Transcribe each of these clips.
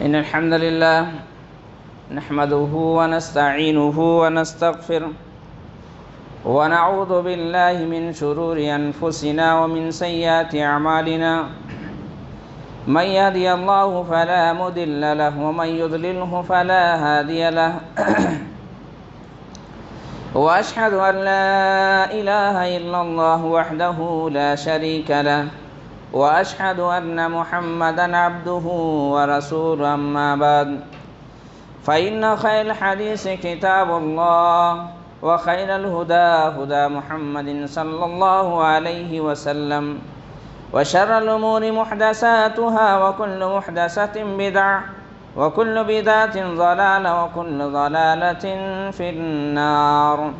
إن الحمد لله نحمده ونستعينه ونستغفره ونعوذ بالله من شرور أنفسنا ومن سيئات أعمالنا من يهدي الله فلا مضل له ومن يضلله فلا هادي له وأشهد أن لا إله إلا الله وحده لا شريك له وأشهد أن محمدًا عبده ورسوله أما بعد فإن خير الحديث كتاب الله وخير الهدى هدى محمد صلى الله عليه وسلم وشر الأمور محدثاتها وكل محدثة بدعة وكل بدعة ضلالة وكل ضلالة في النار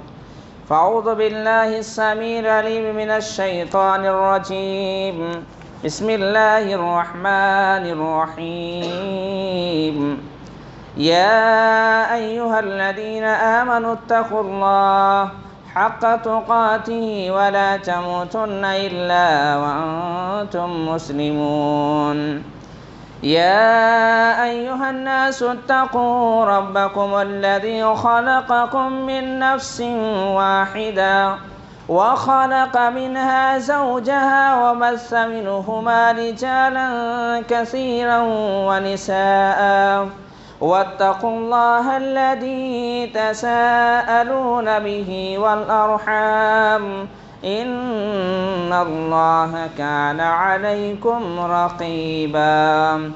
فأعوذ بالله السميع العليم من الشيطان الرجيم بسم الله الرحمن الرحيم يا أيها الذين آمنوا اتقوا الله حق تقاته ولا تموتن إلا وأنتم مسلمون يا أيها الناس اتقوا ربكم الذي خلقكم من نفس واحدة وخلق منها زوجها وبث منهما رجالا كثيرا ونساء واتقوا الله الذي تساءلون به والأرحام إن الله كان عليكم رقيبا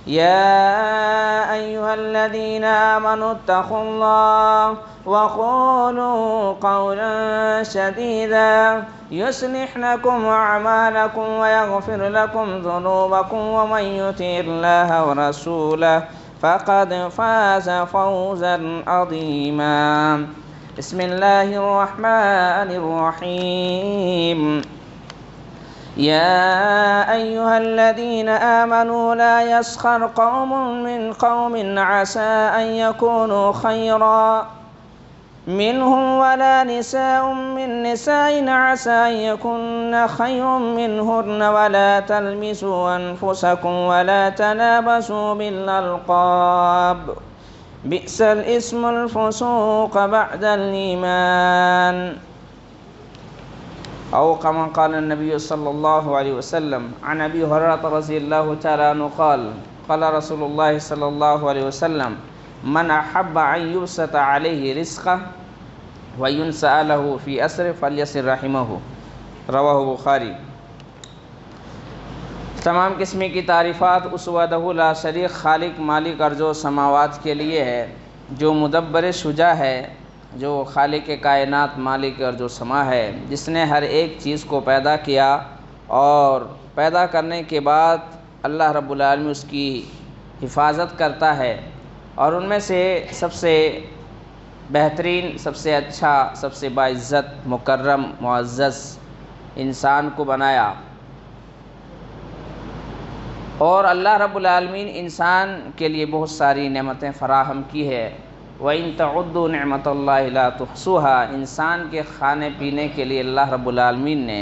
يا أيها الذين آمنوا اتقوا الله وقولوا قولا سديدا يصلح لكم أعمالكم ويغفر لكم ذنوبكم ومن يطع الله ورسوله فقد فاز فوزا عظيما بسم الله الرحمن الرحيم يا أيها الذين آمنوا لا يسخر قوم من قوم عسى أن يكونوا خيرا منهم ولا نساء من نساء عسى أن يكن خير منهن ولا تلمسوا أنفسكم ولا تنابزوا بالألقاب بئس الاسم الفسوق بعد الإيمان أو كما قال النبي صلى الله عليه وسلم عن أبي هريرة رضي الله تعالى عنه قال رسول الله صلى الله عليه وسلم من أحب أن يبسط عليه رزقه وينسأ له في أسره فليصل رحمه رواہ بخاری۔ تمام قسم کی تعریفات اس وحدہ لا شریک خالق مالک ارض و سماوات کے لیے ہے جو مدبر شجاع ہے، جو خالق کائنات مالک ارض و سما ہے، جس نے ہر ایک چیز کو پیدا کیا اور پیدا کرنے کے بعد اللہ رب العالمین اس کی حفاظت کرتا ہے، اور ان میں سے سب سے بہترین، سب سے اچھا، سب سے باعزت، مکرم، معزز انسان کو بنایا، اور اللہ رب العالمین انسان کے لیے بہت ساری نعمتیں فراہم کی ہے۔ وَإِن تَعُدُّوا نِعْمَةَ اللَّهِ لَا تُحْصُوهَا، انسان کے کھانے پینے کے لیے اللہ رب العالمین نے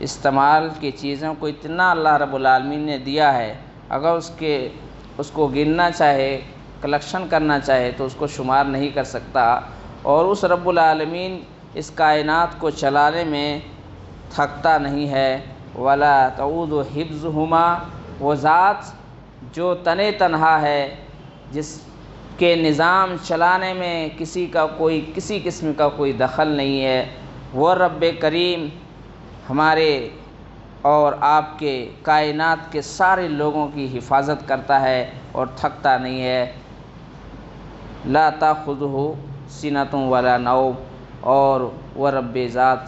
استعمال کی چیزوں کو اتنا اللہ رب العالمین نے دیا ہے، اگر اس کو گننا چاہے، کلیکشن کرنا چاہے تو اس کو شمار نہیں کر سکتا، اور اس رب العالمین اس کائنات کو چلانے میں تھکتا نہیں ہے۔ وَلَا تَعُودُ حِفْظُهُمَا، وہ ذات جو تنہا ہے، جس کے نظام چلانے میں کسی قسم کا کوئی دخل نہیں ہے، وہ رب کریم ہمارے اور آپ کے کائنات کے سارے لوگوں کی حفاظت کرتا ہے اور تھکتا نہیں ہے۔ لا تاخذہ سنۃ ولا نوم، اور وہ رب ذات،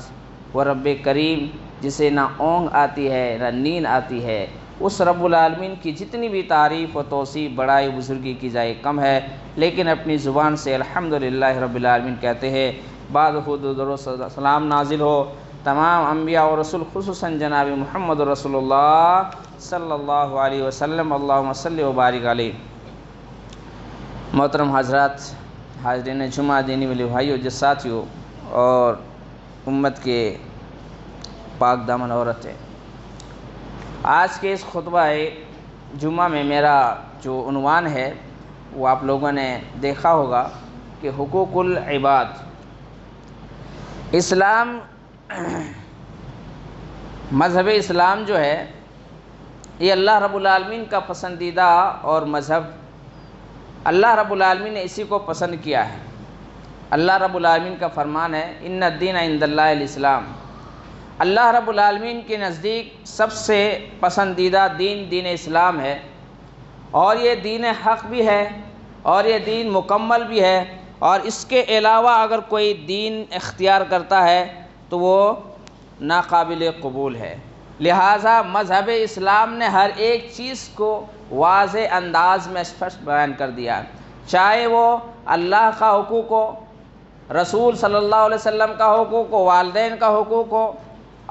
وہ رب کریم جسے نہ اونگ آتی ہے نہ نیند آتی ہے، اس رب العالمین کی جتنی بھی تعریف و توصیف، بڑائی، بزرگی کی جائے کم ہے، لیکن اپنی زبان سے الحمدللہ رب العالمین کہتے ہیں۔ بعد خود درود سلام نازل ہو تمام انبیاء اور رسول، خصوصاً جناب محمد رسول اللہ صلی اللہ علیہ وسلم، اللہم صلی و بارک علیہ۔ محترم حضرات، حاضرین جمعہ، دینی والے بھائیوں، جو ساتھیوں اور امت کے پاک دامن عورتیں، آج کے اس خطبہ جمعہ میں میرا جو عنوان ہے وہ آپ لوگوں نے دیکھا ہوگا کہ حقوق العباد. اسلام، مذہب اسلام جو ہے یہ اللہ رب العالمین کا پسندیدہ اور مذہب، اللہ رب العالمین نے اسی کو پسند کیا ہے. اللہ رب العالمین کا فرمان ہے ان الدین عند اللہ الاسلام. اللہ رب العالمین کے نزدیک سب سے پسندیدہ دین اسلام ہے، اور یہ دین حق بھی ہے اور یہ دین مکمل بھی ہے، اور اس کے علاوہ اگر کوئی دین اختیار کرتا ہے تو وہ ناقابل قبول ہے. لہٰذا مذہب اسلام نے ہر ایک چیز کو واضح انداز میں اسپشٹ بیان کر دیا، چاہے وہ اللہ کا حقوق ہو، رسول صلی اللہ علیہ وسلم کا حقوق ہو، والدین کا حقوق ہو،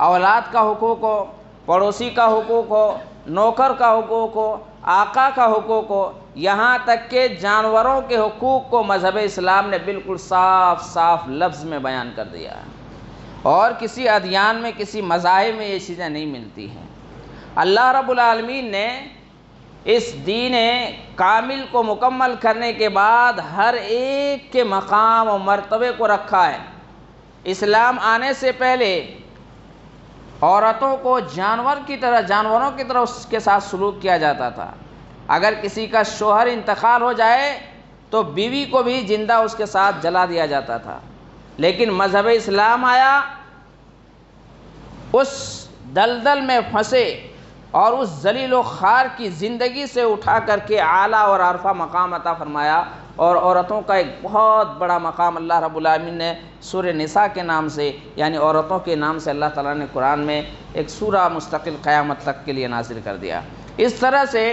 اولاد کا حقوق ہو، پڑوسی کا حقوق ہو، نوکر کا حقوق ہو، آقا کا حقوق ہو، یہاں تک کہ جانوروں کے حقوق کو مذہب اسلام نے بالکل صاف صاف لفظ میں بیان کر دیا ہے. اور کسی ادیان میں، کسی مذاہب میں یہ چیزیں نہیں ملتی ہیں. اللہ رب العالمین نے اس دین کامل کو مکمل کرنے کے بعد ہر ایک کے مقام و مرتبے کو رکھا ہے. اسلام آنے سے پہلے عورتوں کو جانوروں کی طرح اس کے ساتھ سلوک کیا جاتا تھا. اگر کسی کا شوہر انتقال ہو جائے تو بیوی کو بھی زندہ اس کے ساتھ جلا دیا جاتا تھا. لیکن مذہب اسلام آیا، اس دلدل میں پھنسے اور اس ذلیل و خوار کی زندگی سے اٹھا کر کے اعلیٰ اور عرفہ مقام عطا فرمایا. اور عورتوں کا ایک بہت بڑا مقام اللہ رب العالمین نے سورہ نساء کے نام سے، یعنی عورتوں کے نام سے اللہ تعالیٰ نے قرآن میں ایک سورہ مستقل قیامت تک کے لیے نازل کر دیا. اس طرح سے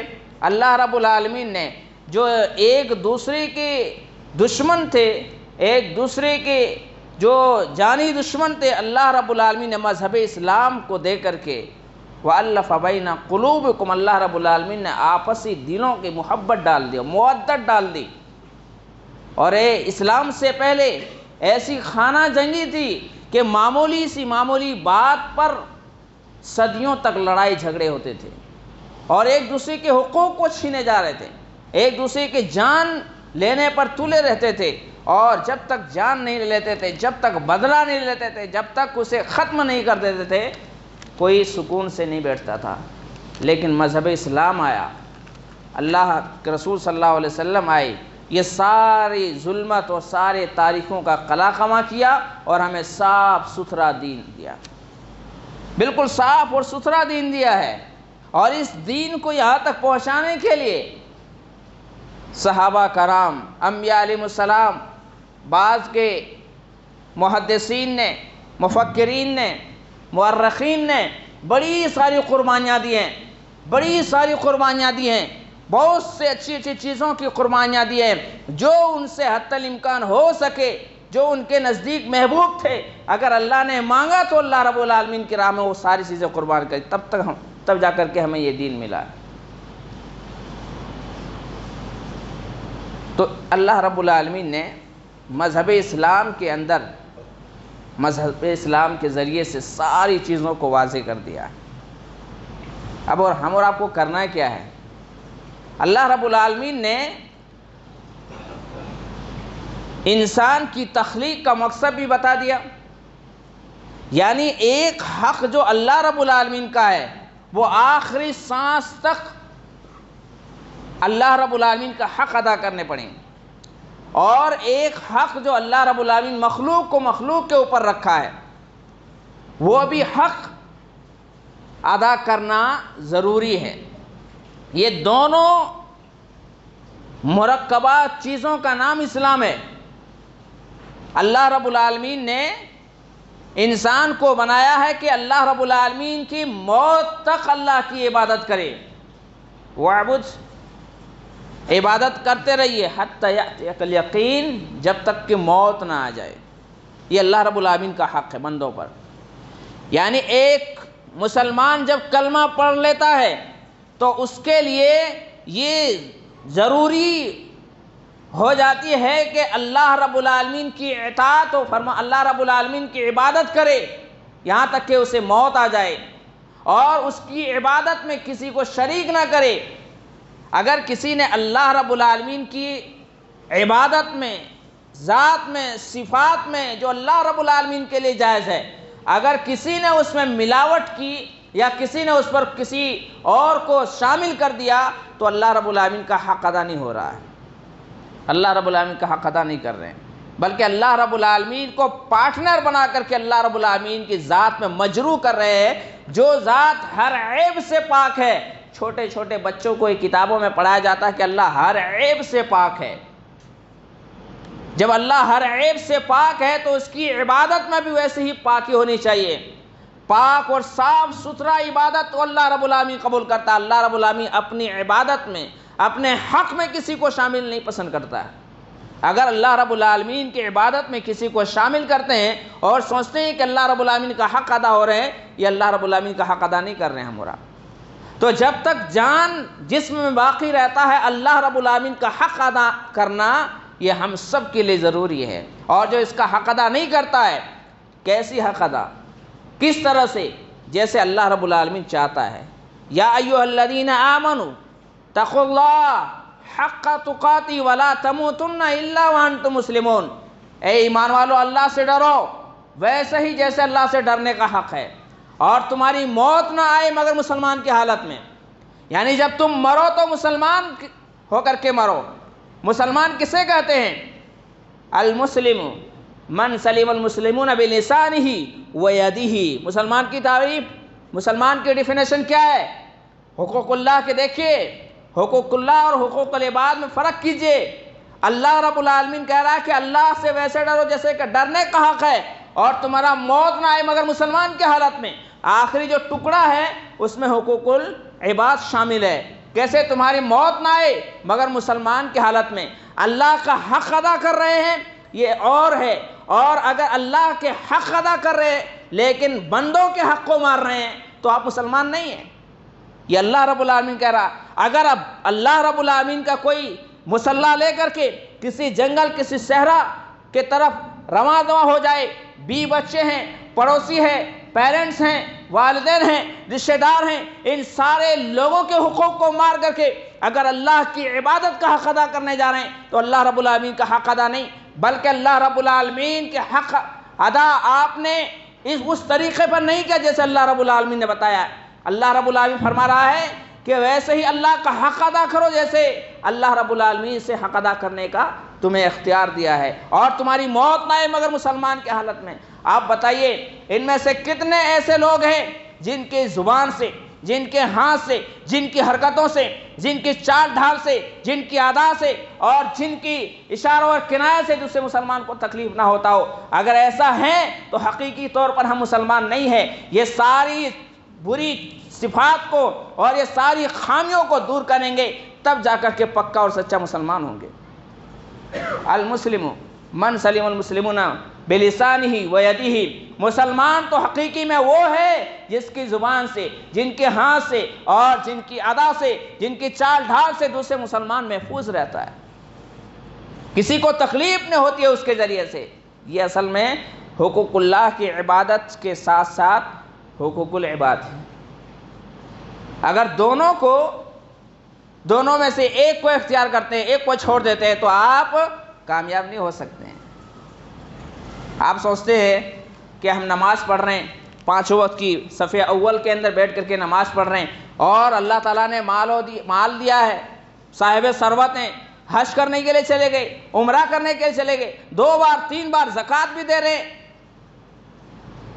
اللہ رب العالمین نے جو ایک دوسرے کے دشمن تھے، ایک دوسرے کے جو جانی دشمن تھے، اللہ رب العالمین نے مذہب اسلام کو دے کر کے وَأَلَّفَ بَيْنَ قُلُوبِكُمْ، اللہ رب العالمین نے آپسی دلوں کی محبت ڈال دی، مودت ڈال دی. اور اسلام سے پہلے ایسی خانہ جنگی تھی کہ معمولی بات پر صدیوں تک لڑائی جھگڑے ہوتے تھے، اور ایک دوسرے کے حقوق کو چھینے جا رہے تھے، ایک دوسرے کے جان لینے پر تلے رہتے تھے. اور جب تک جان نہیں لیتے تھے، جب تک بدلہ نہیں لیتے تھے، جب تک اسے ختم نہیں کر دیتے تھے، کوئی سکون سے نہیں بیٹھتا تھا. لیکن مذہب اسلام آیا، اللہ کے رسول صلی اللہ علیہ وسلم آئے، یہ ساری ظلمت اور سارے تاریخوں کا قلاقمہ کیا اور ہمیں صاف ستھرا دین دیا، بالکل صاف اور ستھرا دین دیا ہے. اور اس دین کو یہاں تک پہنچانے کے لیے صحابہ کرام، انبیاء علیہ السلام، بعض کے محدثین نے، مفکرین نے، مورخین نے بڑی ساری قربانیاں دی ہیں، بہت سے اچھی چیزوں کی قربانیاں دی ہیں، جو ان سے حتی الامکان ہو سکے، جو ان کے نزدیک محبوب تھے. اگر اللہ نے مانگا تو اللہ رب العالمین کی راہ میں وہ ساری چیزیں قربان کری، تب جا کر کے ہمیں یہ دین ملا. تو اللہ رب العالمین نے مذہب اسلام کے اندر، مذہب اسلام کے ذریعے سے ساری چیزوں کو واضح کر دیا. اب اور ہم اور آپ کو کرنا کیا ہے؟ اللہ رب العالمین نے انسان کی تخلیق کا مقصد بھی بتا دیا، یعنی ایک حق جو اللہ رب العالمین کا ہے وہ آخری سانس تک اللہ رب العالمین کا حق ادا کرنے پڑیں. اور ایک حق جو اللہ رب العالمین مخلوق کو مخلوق کے اوپر رکھا ہے، وہ بھی حق ادا کرنا ضروری ہے. یہ دونوں مرکبات چیزوں کا نام اسلام ہے. اللہ رب العالمین نے انسان کو بنایا ہے کہ اللہ رب العالمین کی موت تک اللہ کی عبادت کرے. وَاعْبُدْ، عبادت کرتے رہیے حتی یأتیک الیقین، جب تک کہ موت نہ آ جائے. یہ اللہ رب العالمین کا حق ہے بندوں پر. یعنی ایک مسلمان جب کلمہ پڑھ لیتا ہے تو اس کے لیے یہ ضروری ہو جاتی ہے کہ اللہ رب العالمین کی اطاعت و اللہ رب العالمین کی عبادت کرے یہاں تک کہ اسے موت آ جائے، اور اس کی عبادت میں کسی کو شریک نہ کرے. اگر کسی نے اللہ رب العالمین کی عبادت میں، ذات میں، صفات میں جو اللہ رب العالمین کے لیے جائز ہے، اگر کسی نے اس میں ملاوٹ کی یا کسی نے اس پر کسی اور کو شامل کر دیا تو اللہ رب العالمین کا حق ادا نہیں ہو رہا ہے، اللہ رب العالمین کا حق ادا نہیں کر رہے ہیں، بلکہ اللہ رب العالمین کو پارٹنر بنا کر کے اللہ رب العالمین کی ذات میں مجروح کر رہے ہیں، جو ذات ہر عیب سے پاک ہے۔ چھوٹے چھوٹے بچوں کو کتابوں میں پڑھایا جاتا ہے کہ اللہ ہر عیب سے پاک ہے۔ جب اللہ ہر عیب سے پاک ہے تو اس کی عبادت میں بھی ویسے ہی پاکی ہونی چاہیے۔ پاک اور صاف ستھرا عبادت تو اللہ رب العالمین قبول کرتا ہے۔ اللہ رب العالمین اپنی عبادت میں، اپنے حق میں کسی کو شامل نہیں پسند کرتا ہے۔ اگر اللہ رب العالمین کی عبادت میں کسی کو شامل کرتے ہیں اور سوچتے ہیں کہ اللہ رب العالمین کا حق ادا ہو رہے ہیں، یہ اللہ رب العالمین کا حق ادا نہیں کر رہے ہیں ہمارا۔ تو جب تک جان جسم میں باقی رہتا ہے، اللہ رب العالمین کا حق ادا کرنا یہ ہم سب کے لیے ضروری ہے۔ اور جو اس کا حق ادا نہیں کرتا ہے، کیسی حق ادا، کس طرح سے؟ جیسے اللہ رب العالمین چاہتا ہے، یا ایھا الذین آمنوا اتقوا اللہ حق تقاتی ولا تموتن الا وانتم مسلمون۔ اے ایمان والو، اللہ سے ڈرو ویسے ہی جیسے اللہ سے ڈرنے کا حق ہے، اور تمہاری موت نہ آئے مگر مسلمان کی حالت میں۔ یعنی جب تم مرو تو مسلمان ہو کر کے مرو۔ مسلمان کسے کہتے ہیں؟ المسلم من سلم المسلمون بلسانہ ویدہ۔ مسلمان کی تعریف، مسلمان کی ڈیفینیشن کیا ہے؟ حقوق اللہ کے دیکھیے، حقوق اللہ اور حقوق العباد میں فرق کیجئے۔ اللہ رب العالمین کہہ رہا ہے کہ اللہ سے ویسے ڈرو جیسے کہ ڈرنے کا حق ہے، اور تمہارا موت نہ آئے مگر مسلمان کی حالت میں۔ آخری جو ٹکڑا ہے اس میں حقوق العباد شامل ہے۔ کیسے؟ تمہاری موت نہ آئے مگر مسلمان کی حالت میں۔ اللہ کا حق ادا کر رہے ہیں یہ اور ہے، اور اگر اللہ کے حق ادا کر رہے ہیں لیکن بندوں کے حق کو مار رہے ہیں تو آپ مسلمان نہیں ہیں۔ یہ اللہ رب العالمین کہہ رہا، اگر اب اللہ رب العالمین کا کوئی مسلح لے کر کے کسی جنگل، کسی صحرا کے طرف رواں دواں ہو جائے، بی بچے ہیں، پڑوسی ہیں، پیرنٹس ہیں، والدین ہیں، رشتہ دار ہیں، ان سارے لوگوں کے حقوق کو مار کر کے اگر اللہ کی عبادت کا حق ادا کرنے جا رہے ہیں تو اللہ رب العالمین کا حق ادا نہیں، بلکہ اللہ رب العالمین کے حق ادا آپ نے اس طریقے پر نہیں کیا جیسے اللہ رب العالمین نے بتایا ہے۔ اللہ رب العالمین فرما رہا ہے کہ ویسے ہی اللہ کا حق ادا کرو جیسے اللہ رب العالمین سے حق ادا کرنے کا تمہیں اختیار دیا ہے، اور تمہاری موت نہ آئے مگر مسلمان کی حالت میں۔ آپ بتائیے ان میں سے کتنے ایسے لوگ ہیں جن کی زبان سے، جن کے ہاتھ سے، جن کی حرکتوں سے، جن کی چال ڈھال سے، جن کی ادا سے اور جن کی اشاروں اور کنایہ سے دوسرے مسلمان کو تکلیف نہ ہوتا ہو؟ اگر ایسا ہے تو حقیقی طور پر ہم مسلمان نہیں ہیں۔ یہ ساری بری صفات کو اور یہ ساری خامیوں کو دور کریں گے تب جا کر کے پکا اور سچا مسلمان ہوں گے۔ المسلم من سلم المسلمون بلسانہ ویدہ۔ مسلمان تو حقیقی میں وہ ہے جس کی زبان سے، جن کے ہاتھ سے اور جن کی ادا سے، جن کی چال ڈھال سے دوسرے مسلمان محفوظ رہتا ہے، کسی کو تکلیف نہیں ہوتی ہے اس کے ذریعے سے۔ یہ اصل میں حقوق اللہ کی عبادت کے ساتھ ساتھ حقوق العباد ہے۔ اگر دونوں میں سے ایک کو اختیار کرتے ہیں، ایک کو چھوڑ دیتے ہیں تو آپ کامیاب نہیں ہو سکتے ہیں۔ آپ سوچتے ہیں کہ ہم نماز پڑھ رہے ہیں، 5 وقت کی صف اول کے اندر بیٹھ کر کے نماز پڑھ رہے ہیں، اور اللہ تعالیٰ نے مال دیا ہے، صاحب ثروت ہیں، حج کرنے کے لیے چلے گئے، عمرہ کرنے کے لیے چلے گئے، 2 بار 3 بار زکوٰۃ بھی دے رہے ہیں،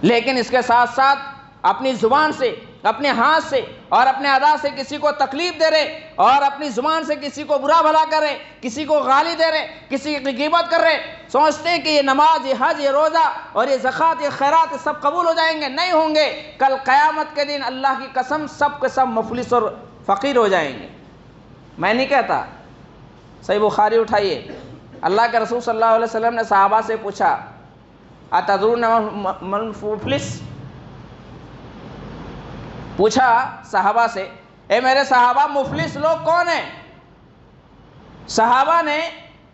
لیکن اس کے ساتھ ساتھ اپنی زبان سے، اپنے ہاتھ سے اور اپنے ادا سے کسی کو تکلیف دے رہے، اور اپنی زبان سے کسی کو برا بھلا کر رہے، کسی کو گالی دے رہے، کسی کی غیبت کر رہے، سوچتے ہیں کہ یہ نماز، یہ حج، یہ روزہ اور یہ زکوٰۃ، یہ خیرات یہ سب قبول ہو جائیں گے۔ نہیں ہوں گے۔ کل قیامت کے دن اللہ کی قسم سب کے سب مفلس اور فقیر ہو جائیں گے۔ میں نہیں کہتا، صحیح بخاری اٹھائیے، اللہ کے رسول صلی اللہ علیہ وسلم نے صحابہ سے پوچھا، اتدرون من المفلس؟ پوچھا صحابہ سے، اے میرے صحابہ مفلس لوگ کون ہیں؟ صحابہ نے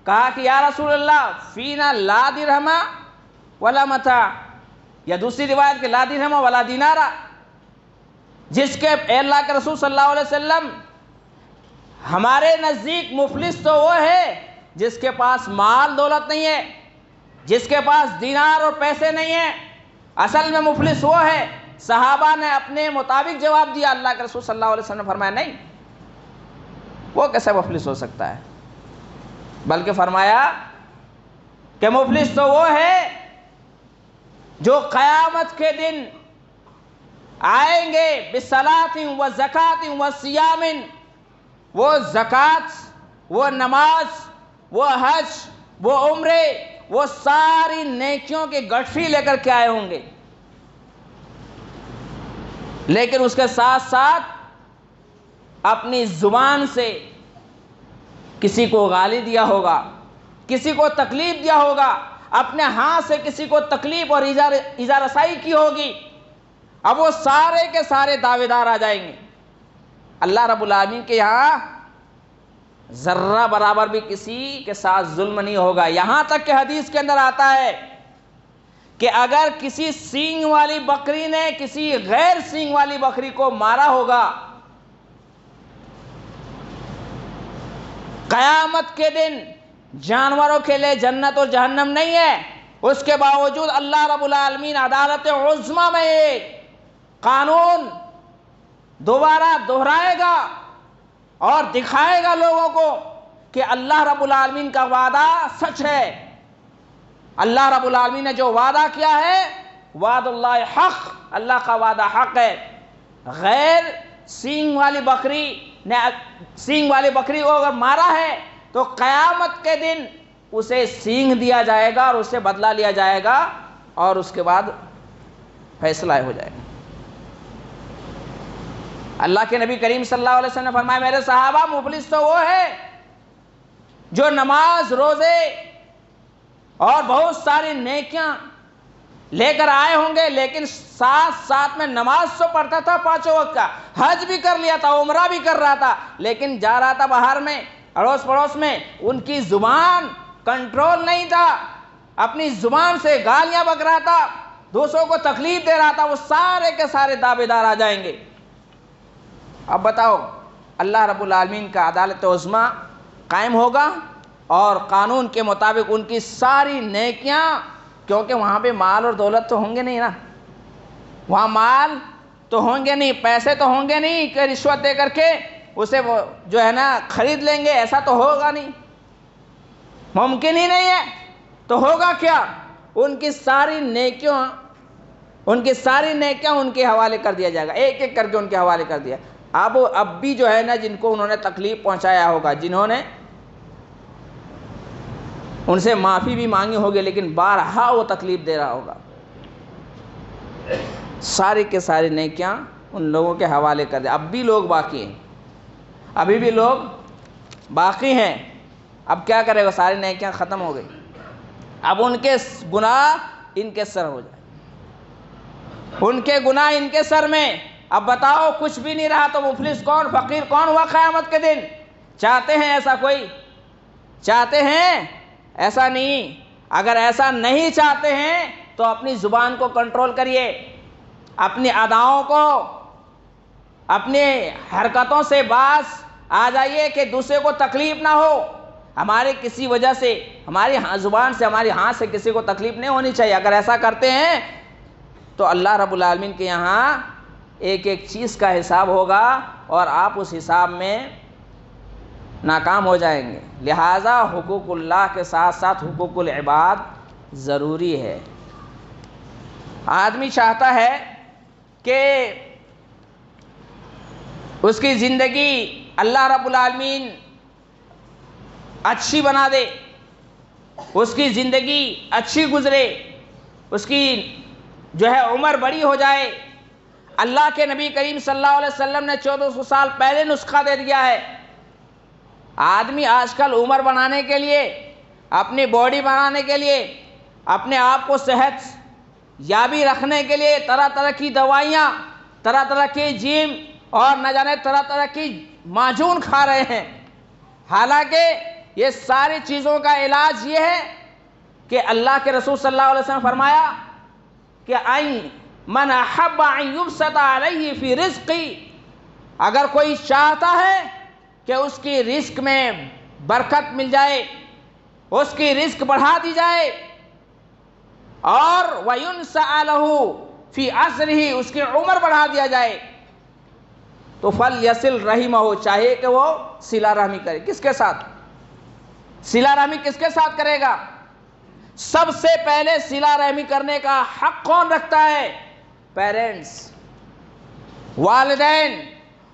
کہا کہ یا رسول اللہ فینا لا درہم ولا متاع، یا دوسری روایت کہ لا درہم ولا دینارا، جس کے اے اللہ کے رسول صلی اللہ علیہ وسلم ہمارے نزدیک مفلس تو وہ ہے جس کے پاس مال دولت نہیں ہے، جس کے پاس دینار اور پیسے نہیں ہیں۔ اصل میں مفلس وہ ہے۔ صحابہ نے اپنے مطابق جواب دیا، اللہ کے رسول صلی اللہ علیہ وسلم نے فرمایا نہیں، وہ کیسے مفلس ہو سکتا ہے؟ بلکہ فرمایا کہ مفلس تو وہ ہے جو قیامت کے دن آئیں گے بصلاۃ و زکوٰۃ و صیام، وہ زکوٰۃ، وہ نماز، وہ حج، وہ عمرے، وہ ساری نیکیوں کی گٹھری لے کر کے آئے ہوں گے، لیکن اس کے ساتھ ساتھ اپنی زبان سے کسی کو گالی دیا ہوگا، کسی کو تکلیف دیا ہوگا، اپنے ہاتھ سے کسی کو تکلیف اور ایذا رسائی کی ہوگی۔ اب وہ سارے کے سارے دعوے دار آ جائیں گے۔ اللہ رب العالمین کے یہاں ذرہ برابر بھی کسی کے ساتھ ظلم نہیں ہوگا، یہاں تک کہ حدیث کے اندر آتا ہے کہ اگر کسی سینگ والی بکری نے کسی غیر سینگ والی بکری کو مارا ہوگا، قیامت کے دن جانوروں کے لیے جنت اور جہنم نہیں ہے، اس کے باوجود اللہ رب العالمین عدالت عظمیٰ میں یہ قانون دوبارہ دہرائے گا اور دکھائے گا لوگوں کو کہ اللہ رب العالمین کا وعدہ سچ ہے۔ اللہ رب العالمین نے جو وعدہ کیا ہے، وعد اللہ حق، اللہ کا وعدہ حق ہے۔ غیر سینگ والی بکری کو اگر مارا ہے تو قیامت کے دن اسے سینگ دیا جائے گا اور اسے بدلہ لیا جائے گا اور اس کے بعد فیصلہ ہو جائے گا۔ اللہ کے نبی کریم صلی اللہ علیہ وسلم نے فرمایا میرے صحابہ، مفلس تو وہ ہے جو نماز، روزے اور بہت ساری نیکیاں لے کر آئے ہوں گے، لیکن ساتھ میں نماز تو پڑھتا تھا 5 وقت کا، حج بھی کر لیا تھا، عمرہ بھی کر رہا تھا، لیکن جا رہا تھا باہر میں، اڑوس پڑوس میں، ان کی زبان کنٹرول نہیں تھا، اپنی زبان سے گالیاں بک رہا تھا، دوسروں کو تکلیف دے رہا تھا۔ وہ سارے کے سارے دعوے دار آ جائیں گے۔ اب بتاؤ، اللہ رب العالمین کا عدالت عظمیٰ قائم ہوگا اور قانون کے مطابق ان کی ساری نیکیاں، کیونکہ وہاں پہ مال اور دولت تو ہوں گے نہیں نا، وہاں مال تو ہوں گے نہیں، پیسے تو ہوں گے نہیں کہ رشوت دے کر کے اسے وہ جو ہے نا خرید لیں گے، ایسا تو ہوگا نہیں، ممکن ہی نہیں ہے۔ تو ہوگا کیا؟ ان کی ساری نیکیاں ان کے حوالے کر دیا جائے گا، ایک ایک کر کے ان کے حوالے کر دیا۔ اب بھی جو ہے نا جن کو انہوں نے تکلیف پہنچایا ہوگا، جنہوں نے ان سے معافی بھی مانگی ہوگی لیکن بارہا وہ تکلیف دے رہا ہوگا، ساری کے ساری نیکیاں ان لوگوں کے حوالے کر دیں۔ اب بھی لوگ باقی ہیں، ابھی بھی لوگ باقی ہیں۔ اب کیا کرے گا؟ ساری نیکیاں ختم ہو گئی، اب ان کے گناہ ان کے سر ہو جائے، ان کے گناہ ان کے سر میں۔ اب بتاؤ، کچھ بھی نہیں رہا تو مفلس کون، فقیر کون ہوا قیامت کے دن؟ چاہتے ہیں ایسا کوئی؟ چاہتے ہیں؟ ایسا نہیں۔ اگر ایسا نہیں چاہتے ہیں تو اپنی زبان کو کنٹرول کریے، اپنی اداؤں کو، اپنی حرکتوں سے باز آ جائیے کہ دوسرے کو تکلیف نہ ہو۔ ہمارے کسی وجہ سے، ہماری زبان سے، ہماری ہاتھ سے کسی کو تکلیف نہیں ہونی چاہیے۔ اگر ایسا کرتے ہیں تو اللہ رب العالمین کے یہاں ایک ایک چیز کا حساب ہوگا اور آپ اس حساب میں ناکام ہو جائیں گے۔ لہٰذا حقوق اللہ کے ساتھ ساتھ حقوق العباد ضروری ہے۔ آدمی چاہتا ہے کہ اس کی زندگی اللہ رب العالمین اچھی بنا دے، اس کی زندگی اچھی گزرے، اس کی جو ہے عمر بڑی ہو جائے۔ اللہ کے نبی کریم صلی اللہ علیہ وسلم نے 1400 سال پہلے نسخہ دے دیا ہے۔ آدمی آج کل عمر بنانے کے لیے، اپنی باڈی بنانے کے لیے، اپنے آپ کو صحت یابی رکھنے کے لیے طرح طرح کی دوائیاں، طرح طرح کی جیم اور نہ جانے طرح طرح کی معجون کھا رہے ہیں، حالانکہ یہ ساری چیزوں کا علاج یہ ہے کہ اللہ کے رسول صلی اللہ علیہ وسلم نے فرمایا کہ من احب ان یبسط علیہ فی رزقی، اگر کوئی چاہتا ہے کہ اس کی رزق میں برکت مل جائے، اس کی رزق بڑھا دی جائے، اور وَيُنْسَعَ لَهُ فِي عَسْرِهِ اس کی عمر بڑھا دیا جائے، تو فَلْيَصِلْ رَحِمَهُ چاہیے کہ وہ صلہ رحمی کرے۔ کس کے ساتھ؟ صلہ رحمی کس کے ساتھ کرے گا؟ سب سے پہلے صلہ رحمی کرنے کا حق کون رکھتا ہے؟ پیرنٹس، والدین۔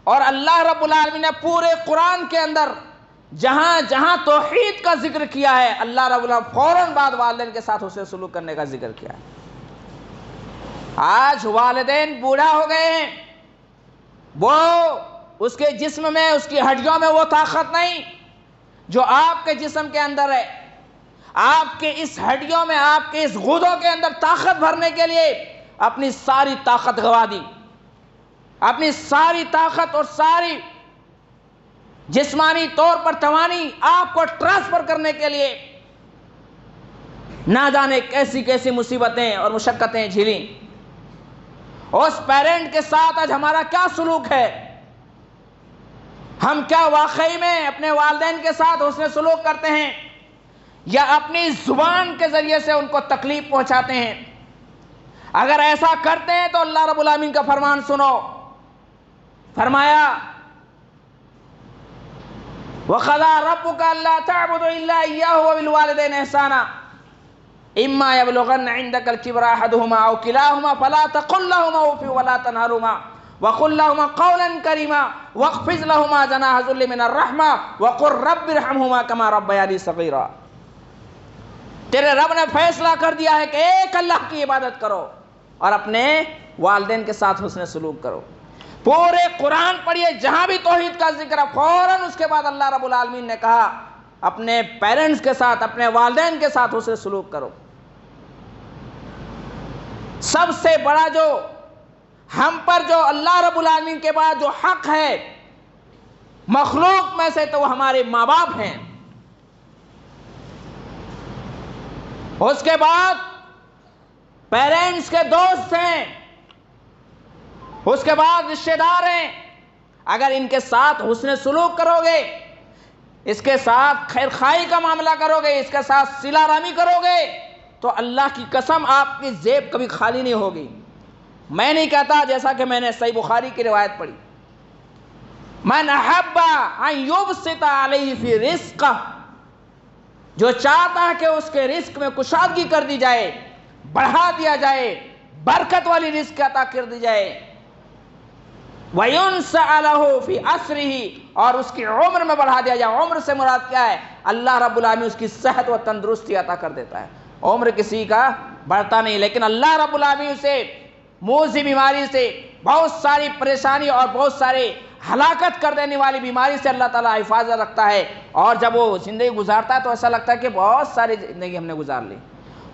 اور اللہ رب العالمین نے پورے قرآن کے اندر جہاں جہاں توحید کا ذکر کیا ہے، اللہ رب العالمین فوراً بعد والدین کے ساتھ حسن سلوک کرنے کا ذکر کیا ہے۔ آج والدین بوڑھا ہو گئے ہیں، وہ اس کے جسم میں، اس کی ہڈیوں میں وہ طاقت نہیں جو آپ کے جسم کے اندر ہے۔ آپ کے اس ہڈیوں میں، آپ کے اس غدوں کے اندر طاقت بھرنے کے لیے اپنی ساری طاقت گوا دی، اپنی ساری طاقت اور ساری جسمانی طور پر توانائی آپ کو ٹرانسفر کرنے کے لیے نہ جانے کیسی کیسی مصیبتیں اور مشقتیں جھیلیں۔ اس پیرنٹ کے ساتھ آج ہمارا کیا سلوک ہے؟ ہم کیا واقعی میں اپنے والدین کے ساتھ حسن سلوک کرتے ہیں، یا اپنی زبان کے ذریعے سے ان کو تکلیف پہنچاتے ہیں؟ اگر ایسا کرتے ہیں تو اللہ رب العالمین کا فرمان سنو، فرمایا وَقَضَىٰ رَبُّكَ أَلَّا تَعْبُدُوا إِلَّا إِيَّاهُ وَبِالْوَالِدَيْنِ إِحْسَانًا إِمَّا يَبْلُغَنَّ عِندَكَ الْكِبَرَ أَحَدُهُمَا أَوْ كِلَاهُمَا فَلَا تَقُل لَّهُمَا أُفٍّ وَلَا تَنْهَرْهُمَا وَقُل لَّهُمَا قَوْلًا كَرِيمًا وَاخْفِضْ لَهُمَا جَنَاحَ الذُّلِّ مِنَ الرَّحْمَةِ وَقُل رَّبِّ ارْحَمْهُمَا كَمَا رَبَّيَانِي صَغِيرًا۔ تیرے رب نے فیصلہ کر دیا ہے کہ ایک اللہ کی عبادت کرو اور اپنے والدین کے ساتھ حسن سلوک کرو۔ پورے قرآن پڑھیے، جہاں بھی توحید کا ذکر ہے فوراً اس کے بعد اللہ رب العالمین نے کہا اپنے پیرنٹس کے ساتھ، اپنے والدین کے ساتھ حسن سلوک کرو۔ سب سے بڑا جو ہم پر جو اللہ رب العالمین کے بعد جو حق ہے مخلوق میں سے، تو وہ ہمارے ماں باپ ہیں۔ اس کے بعد پیرنٹس کے دوست ہیں، اس کے بعد رشتہ دار ہیں۔ اگر ان کے ساتھ حسن سلوک کرو گے، اس کے ساتھ خیر خواہی کا معاملہ کرو گے، اس کے ساتھ صلہ رحمی کرو گے، تو اللہ کی قسم آپ کی جیب کبھی خالی نہیں ہوگی۔ میں نہیں کہتا، جیسا کہ میں نے صحیح بخاری کی روایت پڑھی، من احب ان یبسط علیہ فی رزقہ، جو چاہتا ہے کہ اس کے رزق میں کشادگی کر دی جائے، بڑھا دیا جائے، برکت والی رزق عطا کر دی جائے، وَيُنْسَعَ لَهُ فِي عَسْرِهِ اور اس کی عمر میں بڑھا دیا جائے۔ عمر سے مراد کیا ہے؟ اللہ رب العالمین اس کی صحت و تندرستی عطا کر دیتا ہے۔ عمر کسی کا بڑھتا نہیں، لیکن اللہ رب العالمین سے موذی بیماری سے، بہت ساری پریشانی اور بہت سارے ہلاکت کر دینے والی بیماری سے اللہ تعالیٰ حفاظت رکھتا ہے، اور جب وہ زندگی گزارتا ہے تو ایسا لگتا ہے کہ بہت ساری زندگی ہم نے گزار لی،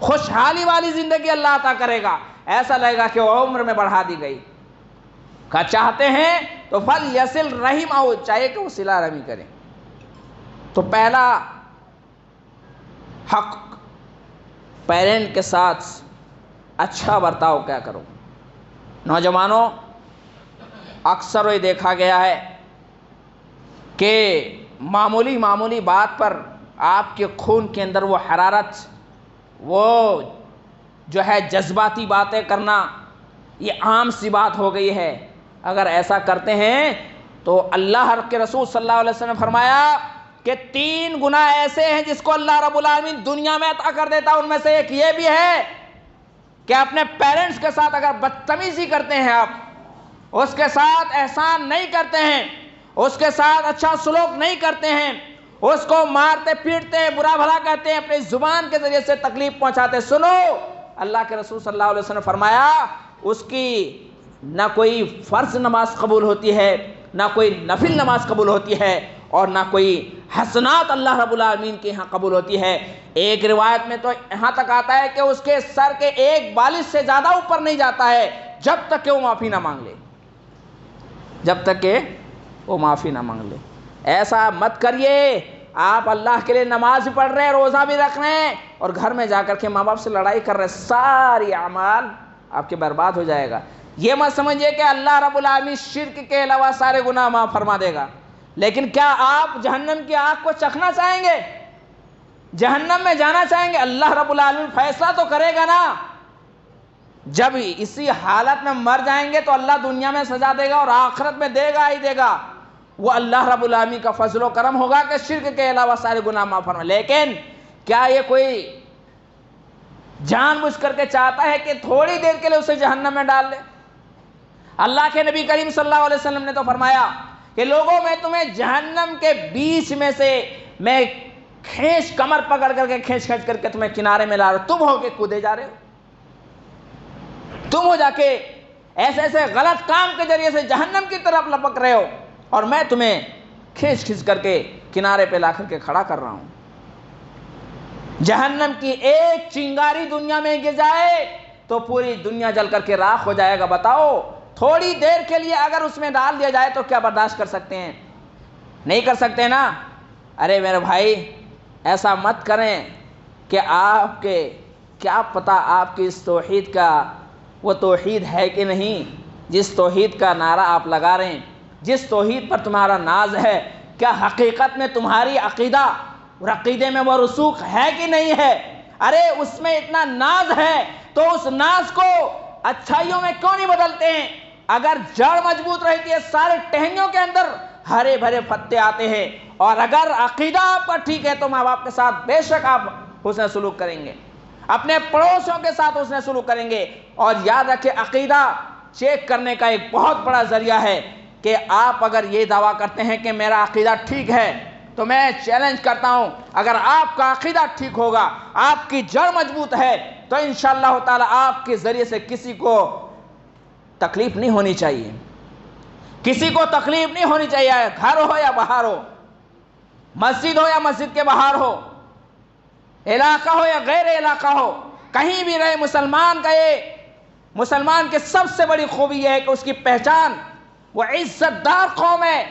خوشحالی والی زندگی اللہ عطا کرے گا، ایسا لگے گا کہ وہ عمر میں بڑھا دی گئی۔ کہ چاہتے ہیں تو فَلْيَصِلْ رَحِمَهُ چاہیے کہ وہ صلہ رحمی کریں۔ تو پہلا حق پیرنٹ کے ساتھ اچھا برتاؤ کیا کرو۔ نوجوانوں، اکثر یہ دیکھا گیا ہے کہ معمولی بات پر آپ کے خون کے اندر وہ حرارت، وہ جو ہے جذباتی باتیں کرنا، یہ عام سی بات ہو گئی ہے۔ اگر ایسا کرتے ہیں تو اللہ کے رسول صلی اللہ علیہ وسلم نے فرمایا کہ 3 گناہ ایسے ہیں جس کو اللہ رب العالمین دنیا میں عطا کر دیتا ہے۔ ان میں سے ایک یہ بھی ہے کہ اپنے پیرنٹس کے ساتھ اگر بدتمیزی کرتے ہیں، آپ اس کے ساتھ احسان نہیں کرتے ہیں، اس کے ساتھ اچھا سلوک نہیں کرتے ہیں، اس کو مارتے پیٹتے ہیں، برا بھلا کہتے ہیں، اپنی زبان کے ذریعے سے تکلیف پہنچاتے، سنو اللہ کے رسول صلی اللہ علیہ وسلم نے فرمایا اس کی نہ کوئی فرض نماز قبول ہوتی ہے، نہ کوئی نفل نماز قبول ہوتی ہے، اور نہ کوئی حسنات اللہ رب العالمین کے ہاں قبول ہوتی ہے۔ ایک روایت میں تو یہاں تک آتا ہے کہ اس کے سر کے ایک بالش سے زیادہ اوپر نہیں جاتا ہے جب تک کہ وہ معافی نہ مانگ لے، جب تک کہ وہ معافی نہ مانگ لے۔ ایسا مت کریے، آپ اللہ کے لیے نماز بھی پڑھ رہے ہیں، روزہ بھی رکھ رہے ہیں، اور گھر میں جا کر کے ماں باپ سے لڑائی کر رہے ہیں، ساری اعمال آپ کے برباد ہو جائے گا۔ یہ مت سمجھیے کہ اللہ رب العالمین شرک کے علاوہ سارے گناہ معاف فرما دے گا۔ لیکن کیا آپ جہنم کی آگ کو چکھنا چاہیں گے؟ جہنم میں جانا چاہیں گے؟ اللہ رب العالمین فیصلہ تو کرے گا نا۔ جب اسی حالت میں مر جائیں گے تو اللہ دنیا میں سزا دے گا اور آخرت میں دے گا ہی دے گا۔ وہ اللہ رب العالمین کا فضل و کرم ہوگا کہ شرک کے علاوہ سارے گناہ معاف فرمائے۔ لیکن کیا یہ کوئی جان بوجھ کر کے چاہتا ہے کہ تھوڑی دیر کے لیے اسے جہنم میں ڈال لے؟ اللہ کے نبی کریم صلی اللہ علیہ وسلم نے تو فرمایا کہ لوگوں میں تمہیں جہنم کے بیچ میں سے میں کمر پکڑ کر کے کھینچ کر کے تمہیں کنارے میں لا رہا ہوں، تم ہو کے کودے جا رہے ہو، تم ہو جا کے ایسے ایسے غلط کام کے ذریعے سے جہنم کی طرف لپک رہے ہو، اور میں تمہیں کھینچ کر کے کنارے پہ لا کر کے کھڑا کر رہا ہوں۔ جہنم کی ایک چنگاری دنیا میں گر جائے تو پوری دنیا جل کر کے راکھ ہو جائے گا۔ بتاؤ تھوڑی دیر کے لیے اگر اس میں ڈال دیا جائے تو کیا برداشت کر سکتے ہیں؟ نہیں کر سکتے نا۔ ارے میرے بھائی ایسا مت کریں کہ آپ کے کیا پتہ آپ کی اس توحید کا وہ توحید ہے کہ نہیں، جس توحید کا نعرہ آپ لگا رہے ہیں، جس توحید پر تمہارا ناز ہے، کیا حقیقت میں تمہاری عقیدہ اور عقیدے میں وہ رسوخ ہے کہ نہیں ہے؟ ارے اس میں اتنا ناز ہے تو اس ناز کو اچھائیوں میں کیوں نہیں بدلتے ہیں؟ اگر جڑ مضبوط رہتی ہے سارے ٹہنیوں کے اندر ہرے بھرے پتے آتے ہیں، اور اگر عقیدہ آپ کا ٹھیک ہے تو ماں باپ کے ساتھ بے شک آپ حسن سلوک کریں گے، اپنے پڑوسیوں کے ساتھ حسن سلوک کریں گے۔ اور یاد رکھیں عقیدہ چیک کرنے کا ایک بہت بڑا ذریعہ ہے کہ آپ اگر یہ دعویٰ کرتے ہیں کہ میرا عقیدہ ٹھیک ہے تو میں چیلنج کرتا ہوں، اگر آپ کا عقیدہ ٹھیک ہوگا، آپ کی جڑ مضبوط ہے، تو انشاءاللہ تعالی آپ کے ذریعے سے کسی کو تکلیف نہیں ہونی چاہیے، کسی کو تکلیف نہیں ہونی چاہیے، گھر ہو یا باہر ہو، مسجد ہو یا مسجد کے باہر ہو، علاقہ ہو یا غیر علاقہ ہو، کہیں بھی رہے مسلمان کے سب سے بڑی خوبی یہ ہے کہ اس کی پہچان وہ عزت دار قوم ہے،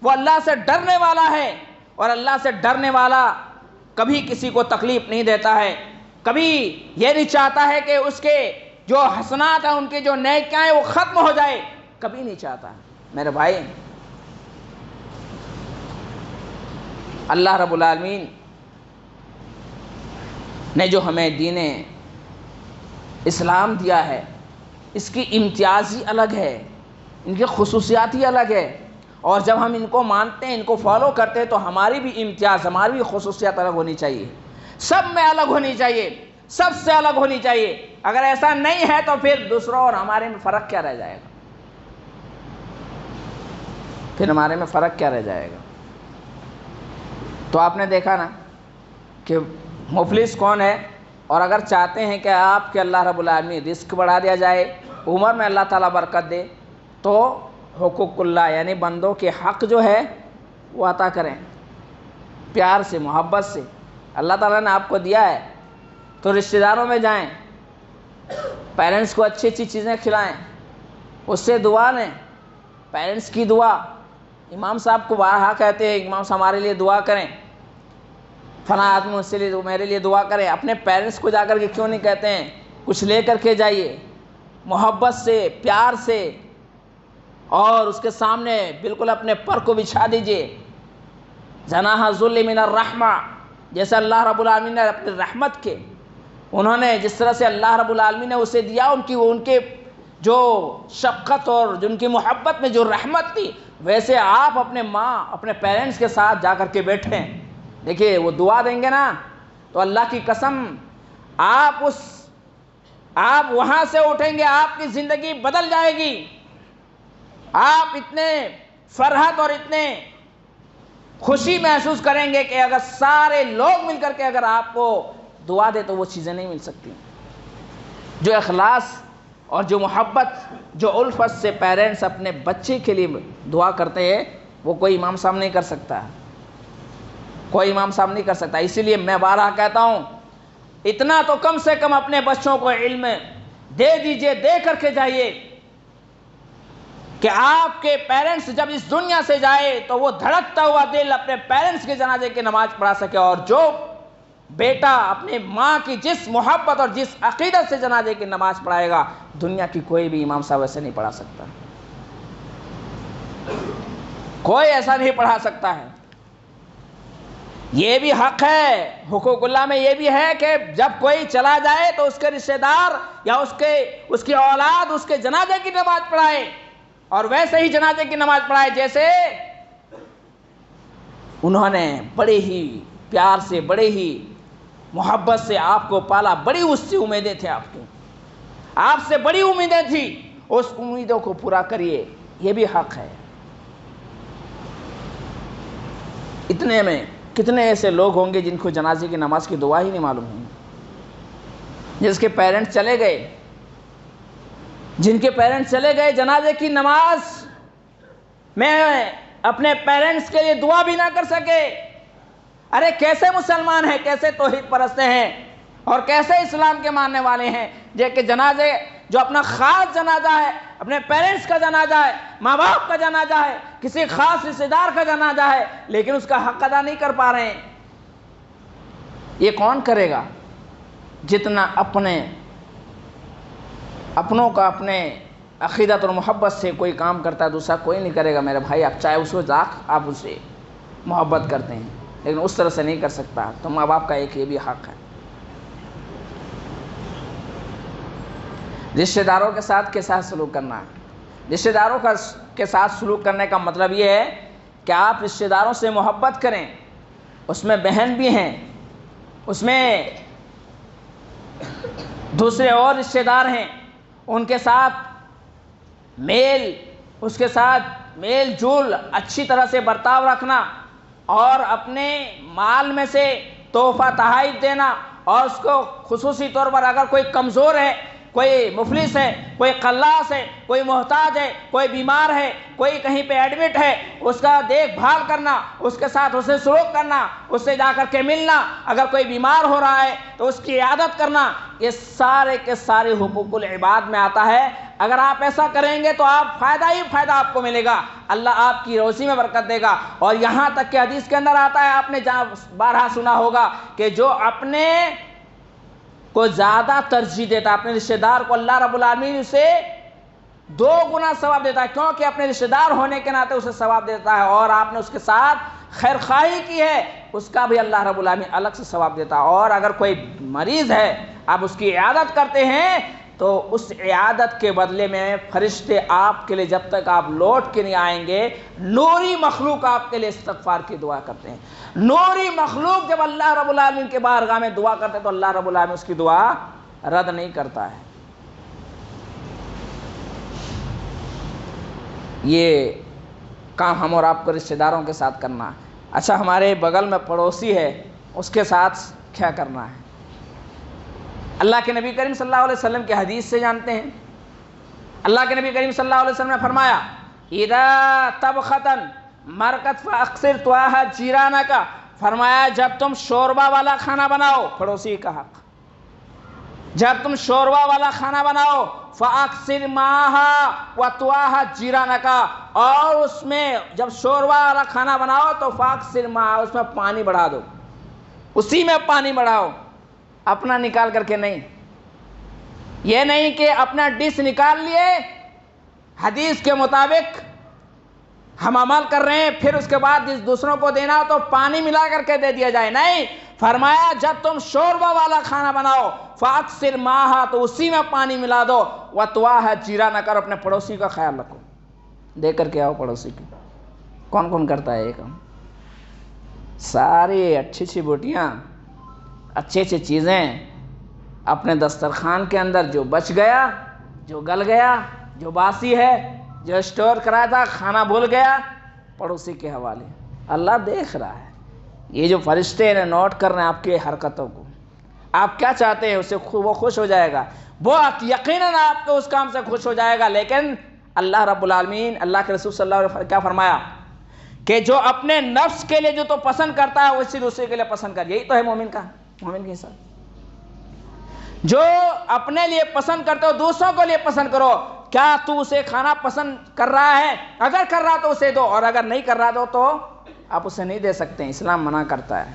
وہ اللہ سے ڈرنے والا ہے، اور اللہ سے ڈرنے والا کبھی کسی کو تکلیف نہیں دیتا ہے، کبھی یہ نہیں چاہتا ہے کہ اس کے جو حسنات ہیں، ان کے جو نیکیاں ہیں وہ ختم ہو جائے، کبھی نہیں چاہتا۔ میرے بھائی اللہ رب العالمین نے جو ہمیں دین اسلام دیا ہے، اس کی امتیاز ہی الگ ہے، ان کی خصوصیات ہی الگ ہے، اور جب ہم ان کو مانتے ہیں، ان کو فالو کرتے ہیں، تو ہماری بھی امتیاز، ہماری بھی خصوصیات الگ ہونی چاہیے، سب میں الگ ہونی چاہیے، سب سے الگ ہونی چاہیے۔ اگر ایسا نہیں ہے تو پھر دوسروں اور ہمارے میں فرق کیا رہ جائے گا؟ پھر ہمارے میں فرق کیا رہ جائے گا؟ تو آپ نے دیکھا نا کہ مفلس کون ہے، اور اگر چاہتے ہیں کہ آپ کے اللہ رب العالمین رزق بڑھا دیا جائے، عمر میں اللہ تعالیٰ برکت دے، تو حقوق اللہ یعنی بندوں کے حق جو ہے وہ عطا کریں، پیار سے، محبت سے۔ اللہ تعالیٰ نے آپ کو دیا ہے تو رشتہ داروں میں جائیں، پیرنٹس کو اچھی اچھی چیزیں کھلائیں، اس سے دعا لیں، پیرنٹس کی دعا۔ امام صاحب کو بارہا کہتے ہیں امام صاحب ہمارے لیے دعا کریں، فلاں آدمی اس سے میرے لیے دعا کریں۔ اپنے پیرنٹس کو جا کر کے کیوں نہیں کہتے ہیں؟ کچھ لے کر کے جائیے، محبت سے، پیار سے، اور اس کے سامنے بالکل اپنے پر کو بچھا دیجئے۔ جناح ذل من الرحمہ، جیسے اللہ رب العالمین نے اپنے رحمت کے، انہوں نے جس طرح سے اللہ رب العالمین نے اسے دیا، ان کے جو شفقت اور جن کی محبت میں جو رحمت تھی، ویسے آپ اپنے ماں، اپنے پیرنٹس کے ساتھ جا کر کے بیٹھیں، دیکھیے وہ دعا دیں گے نا تو اللہ کی قسم آپ وہاں سے اٹھیں گے، آپ کی زندگی بدل جائے گی، آپ اتنے فرحت اور اتنے خوشی محسوس کریں گے کہ اگر سارے لوگ مل کر کے اگر آپ کو دعا دے تو وہ چیزیں نہیں مل سکتی۔ جو اخلاص اور جو محبت، جو الفت سے پیرنٹس اپنے بچے کے لیے دعا کرتے ہیں، وہ کوئی امام صاحب نہیں کر سکتا، کوئی امام صاحب نہیں کر سکتا۔ اسی لیے میں بارہا کہتا ہوں، اتنا تو کم سے کم اپنے بچوں کو علم دے دیجئے، دے کر کے جائیے کہ آپ کے پیرنٹس جب اس دنیا سے جائے تو وہ دھڑکتا ہوا دل اپنے پیرنٹس کے جنازے کی نماز پڑھا سکے، اور جو بیٹا اپنے ماں کی جس محبت اور جس عقیدت سے جنازے کی نماز پڑھائے گا، دنیا کی کوئی بھی امام صاحب ایسے نہیں پڑھا سکتا۔ کوئی ایسا نہیں پڑھا سکتا ہے۔ یہ بھی حق ہے، حقوق اللہ میں یہ بھی ہے کہ جب کوئی چلا جائے تو اس کے رشتہ دار یا اس کی اولاد اس کے جنازے کی نماز پڑھائے، اور ویسے ہی جنازے کی نماز پڑھائے جیسے انہوں نے بڑے ہی پیار سے، بڑے ہی محبت سے آپ کو پالا، بڑی اس سے امیدیں تھیں، آپ سے بڑی امیدیں تھیں، اس امیدوں کو پورا کریے، یہ بھی حق ہے۔ اتنے میں کتنے ایسے لوگ ہوں گے جن کو جنازے کی نماز کی دعا ہی نہیں معلوم ہوگی، جس کے پیرنٹس چلے گئے، جن کے پیرنٹس چلے گئے جنازے کی نماز میں اپنے پیرنٹس کے لیے دعا بھی نہ کر سکے۔ ارے کیسے مسلمان ہیں، کیسے توحید پرست ہیں، اور کیسے اسلام کے ماننے والے ہیں کہ جنازے جو اپنا خاص جنازہ ہے، اپنے پیرنٹس کا جنازہ ہے، ماں باپ کا جنازہ ہے، کسی خاص رشتہ دار کا جنازہ ہے، لیکن اس کا حق ادا نہیں کر پا رہے ہیں۔ یہ کون کرے گا؟ جتنا اپنوں کا اپنے عقیدت اور محبت سے کوئی کام کرتا ہے، دوسرا کوئی نہیں کرے گا میرے بھائی۔ آپ چاہے اس وقت آپ اسے محبت کرتے ہیں، لیکن اس طرح سے نہیں کر سکتا۔ تو ماں باپ کا ایک یہ بھی حق ہے۔ رشتہ داروں کے ساتھ کیسا سلوک کرنا ہے؟ رشتہ داروں کے ساتھ سلوک کرنے کا مطلب یہ ہے کہ آپ رشتہ داروں سے محبت کریں، اس میں بہن بھی ہیں، اس میں دوسرے اور رشتہ دار ہیں، ان کے ساتھ میل جول اچھی طرح سے برتاؤ رکھنا، اور اپنے مال میں سے تحفہ تحائف دینا، اور اس کو خصوصی طور پر اگر کوئی کمزور ہے، کوئی مفلس ہے، کوئی قلاس ہے، کوئی محتاج ہے، کوئی بیمار ہے، کوئی کہیں پہ ایڈمٹ ہے، اس کا دیکھ بھال کرنا، اس کے ساتھ اسے سلوک کرنا، اس سے جا کر کے ملنا، اگر کوئی بیمار ہو رہا ہے تو اس کی عیادت کرنا، یہ سارے کے سارے حقوق العباد میں آتا ہے۔ اگر آپ ایسا کریں گے تو آپ فائدہ ہی فائدہ آپ کو ملے گا، اللہ آپ کی روزی میں برکت دے گا۔ اور یہاں تک کہ حدیث کے اندر آتا ہے، آپ نے بارہا سنا ہوگا کہ جو اپنے کو زیادہ ترجیح دیتا ہے، اپنے رشتہ دار کو، اللہ رب العالمین اسے 2 گنا ثواب دیتا ہے، کیونکہ اپنے رشتہ دار ہونے کے ناطے اسے ثواب دیتا ہے، اور آپ نے اس کے ساتھ خیر خواہی کی ہے، اس کا بھی اللہ رب العالمین الگ سے ثواب دیتا ہے۔ اور اگر کوئی مریض ہے، آپ اس کی عیادت کرتے ہیں، تو اس عیادت کے بدلے میں فرشتے آپ کے لیے جب تک آپ لوٹ کے نہیں آئیں گے، نوری مخلوق آپ کے لیے استغفار کی دعا کرتے ہیں۔ نوری مخلوق جب اللہ رب العالمین کے بارگاہ میں دعا کرتے ہیں تو اللہ رب العالمین اس کی دعا رد نہیں کرتا ہے۔ یہ کام ہم اور آپ کو رشتہ داروں کے ساتھ کرنا ہے۔ اچھا، ہمارے بغل میں پڑوسی ہے، اس کے ساتھ کیا کرنا ہے؟ اللہ کے نبی کریم صلی اللہ علیہ وسلم کی حدیث سے جانتے ہیں۔ اللہ کے نبی کریم صلی اللہ علیہ وسلم نے فرمایا، اِذَا طَبْخَةً مَرْقَتْ فَأَقْصِرْ طُوَاهَا جِيرَانَكَ، فرمایا جب تم شوربہ والا کھانا بناؤ، پڑوسی کا حق، جب تم شوربہ والا کھانا بناؤ، فَأَقْصِرْ مَاهَا وَطُوَاهَا جِيرَانَكَ، اور اس میں جب شوربہ والا کھانا بناؤ تو فَأَقْصِرْ مَاهَا، اس میں پانی بڑھا دو، اسی میں پانی بڑھاؤ، اپنا نکال کر کے نہیں۔ یہ نہیں کہ اپنا ڈش نکال لیے، حدیث کے مطابق ہم عمل کر رہے ہیں، پھر اس کے بعد دوسروں کو دینا تو پانی ملا کر کے دے دیا جائے، نہیں، فرمایا جب تم شوربہ والا کھانا بناؤ، فَأَقْصِرْ مَاهَا، تو اسی میں پانی ملا دو، وَطُوَاهَا جِيرَانَكَ، اپنے پڑوسی کا خیال رکھو، دے کر کے آؤ پڑوسی کی۔ کون کون کرتا ہے یہ کام؟ ساری اچھی اچھی بوٹیاں، اچھی اچھی چیزیں اپنے دسترخوان کے اندر جو بچ گیا، جو گل گیا، جو باسی ہے، جو اسٹور کرایا تھا، کھانا بھول گیا، پڑوسی کے حوالے۔ اللہ دیکھ رہا ہے، یہ جو فرشتے نے نوٹ کر رہے ہیں آپ کی حرکتوں کو، آپ کیا چاہتے ہیں اس سے وہ خوش ہو جائے گا، وہ یقیناً آپ کو اس کام سے خوش ہو جائے گا، لیکن اللہ رب العالمین، اللہ کے رسول صلی اللہ علیہ وسلم کیا فرمایا کہ جو اپنے نفس کے لیے جو تو پسند کرتا ہے ویسی دوسرے کے لیے پسند کر، یہی تو ہے مومن کے ساتھ، جو اپنے لیے پسند کرتے ہو دوسروں کے لیے پسند کرو۔ کیا تو اسے کھانا پسند کر رہا ہے؟ اگر کر رہا تو اسے دو، اور اگر نہیں کر رہا تو آپ اسے نہیں دے سکتے، اسلام منع کرتا ہے۔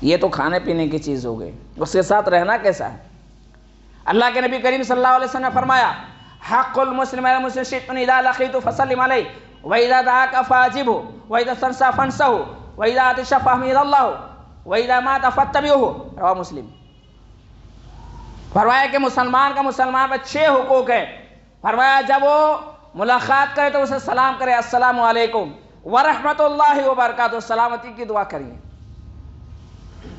یہ تو کھانے پینے کی چیز ہو گئی، اس کے ساتھ رہنا کیسا ہے؟ اللہ کے نبی کریم صلی اللہ علیہ وسلم نے فرمایا، حق المسلم علی المسلم شیء اذا لقیتہ فسلم علیہ واذا دعاک فاجبہ واذا استنصح فانصحہ واذا عطش فاحمد اللہ واذا مات فاتبعہ، رواہ مسلم۔ فرمایا کہ مسلمان کا مسلمان پر 6 حقوق ہے۔ فرمایا جب وہ ملاقات کرے تو اسے سلام کرے، السلام علیکم ورحمۃ اللہ وبرکاتہ، سلامتی کی دعا کریے۔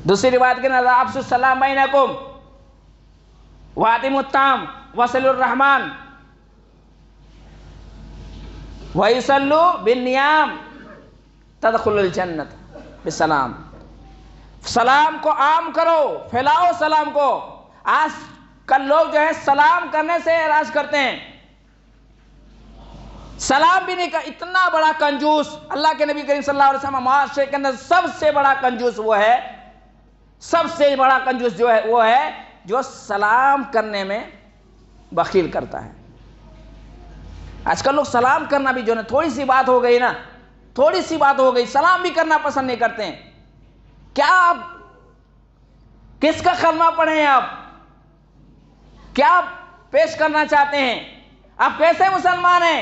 دوسری روایت کے اندر افشوا السلام بینکم واتموا الطعام وصلوا الرحمن ویصلوا بالنیام تدخلوا الجنت بسلام۔ سلام کو عام کرو، پھیلاؤ سلام کو۔ آج کل لوگ جو ہے سلام کرنے سے اعراض کرتے ہیں، سلام بھی نہیں کر، اتنا بڑا کنجوس اللہ کے نبی کریم صلی اللہ علیہ وسلم معاشرے کے اندر سب سے بڑا کنجوس وہ ہے، سب سے بڑا کنجوس جو ہے وہ ہے جو سلام کرنے میں بخیل کرتا ہے۔ آج کل لوگ سلام کرنا بھی جو نا تھوڑی سی بات ہو گئی نا، تھوڑی سی بات ہو گئی سلام بھی کرنا پسند نہیں کرتے ہیں۔ کیا آپ کس کا کلمہ پڑھیں؟ آپ کیا پیش کرنا چاہتے ہیں؟ آپ کیسے مسلمان ہیں؟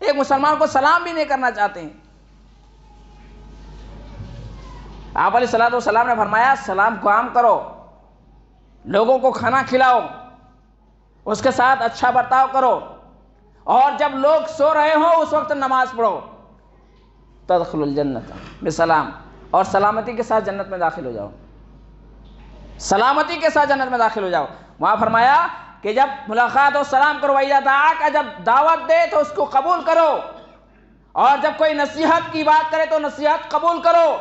ایک مسلمان کو سلام بھی نہیں کرنا چاہتے ہیں۔ آپ علیہ الصلوۃ والسلام نے فرمایا سلام کو عام کرو، لوگوں کو کھانا کھلاؤ، اس کے ساتھ اچھا برتاؤ کرو، اور جب لوگ سو رہے ہوں اس وقت نماز پڑھو، تدخل الجنت بسلام، اور سلامتی کے ساتھ جنت میں داخل ہو جاؤ، سلامتی کے ساتھ جنت میں داخل ہو جاؤ۔ وہاں فرمایا کہ جب ملاقات ہو سلام کرو، وَإِذَا دَعَاكَ، جب دعوت دے تو اس کو قبول کرو، اور جب کوئی نصیحت کی بات کرے تو نصیحت قبول کرو،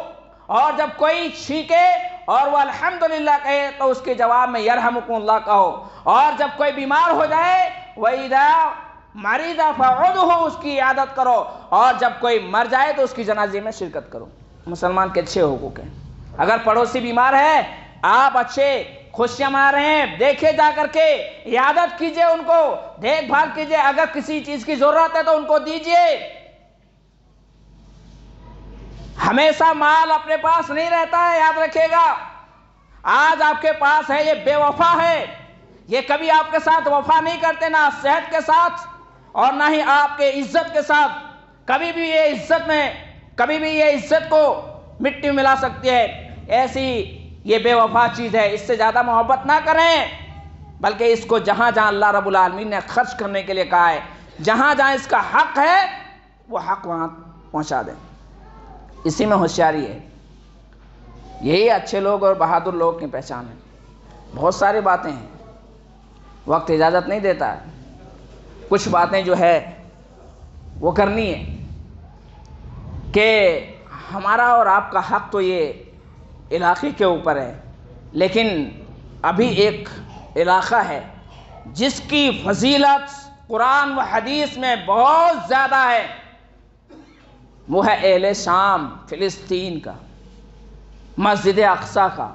اور جب کوئی چھینکے اور وہ الحمدللہ کہے تو اس کے جواب میں یرحمکم اللہ کہو، اور جب کوئی بیمار ہو جائے وَإِذَا مَرِضَ فَعُدْهُ، اس کی عیادت کرو، اور جب کوئی مر جائے تو اس کی جنازے میں شرکت کرو۔ مسلمان کے 6 حقوق ہیں۔ اگر پڑوسی بیمار ہے، آپ اچھے خوشیاں منا رہے ہیں، دیکھے جا کر کے عیادت کیجئے، ان کو دیکھ بھال کیجئے، اگر کسی چیز کی ضرورت ہے تو ان کو دیجئے۔ ہمیشہ مال اپنے پاس نہیں رہتا ہے، یاد رکھے گا۔ آج آپ کے پاس ہے، یہ بے وفا ہے، یہ کبھی آپ کے ساتھ وفا نہیں کرتے، نہ صحت کے ساتھ اور نہ ہی آپ کے عزت کے ساتھ۔ کبھی بھی یہ عزت کو مٹی میں ملا سکتی ہے، ایسی یہ بے وفا چیز ہے۔ اس سے زیادہ محبت نہ کریں، بلکہ اس کو جہاں جہاں اللہ رب العالمین نے خرچ کرنے کے لیے کہا ہے، جہاں جہاں اس کا حق ہے وہ حق وہاں پہنچا دیں۔ اسی میں ہوشیاری ہے، یہی اچھے لوگ اور بہادر لوگ کی پہچان ہے۔ بہت ساری باتیں ہیں، وقت اجازت نہیں دیتا ہے، کچھ باتیں جو ہے وہ کرنی ہے کہ ہمارا اور آپ کا حق تو یہ علاقے کے اوپر ہے، لیکن ابھی ایک علاقہ ہے جس کی فضیلت قرآن و حدیث میں بہت زیادہ ہے، وہ ہے اہل شام، فلسطین کا، مسجد اقصیٰ کا۔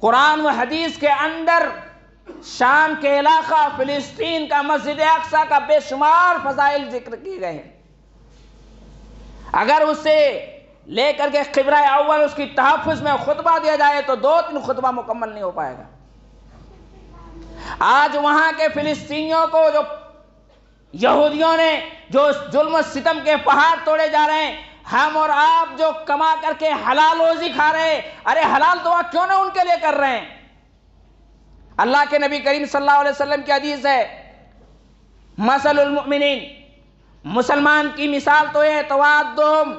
قرآن و حدیث کے اندر شام کے علاقہ فلسطین کا، مسجد اقصیٰ کا بے شمار فضائل ذکر کیے گئے ہیں۔ اگر اسے لے کر کے قبلہ اول اس کی تحفظ میں خطبہ دیا جائے تو 2-3 خطبہ مکمل نہیں ہو پائے گا۔ آج وہاں کے فلسطینیوں کو جو یہودیوں نے جو ظلم و ستم کے پہاڑ توڑے جا رہے ہیں، ہم اور آپ جو کما کر کے حلال روزی کھا رہے ہیں، ارے حلال دعا کیوں نہ ان کے لیے کر رہے ہیں؟ اللہ کے نبی کریم صلی اللہ علیہ وسلم کی حدیث ہے، مثل المؤمنین، مسلمان کی مثال تو یہ ہے، توادہم،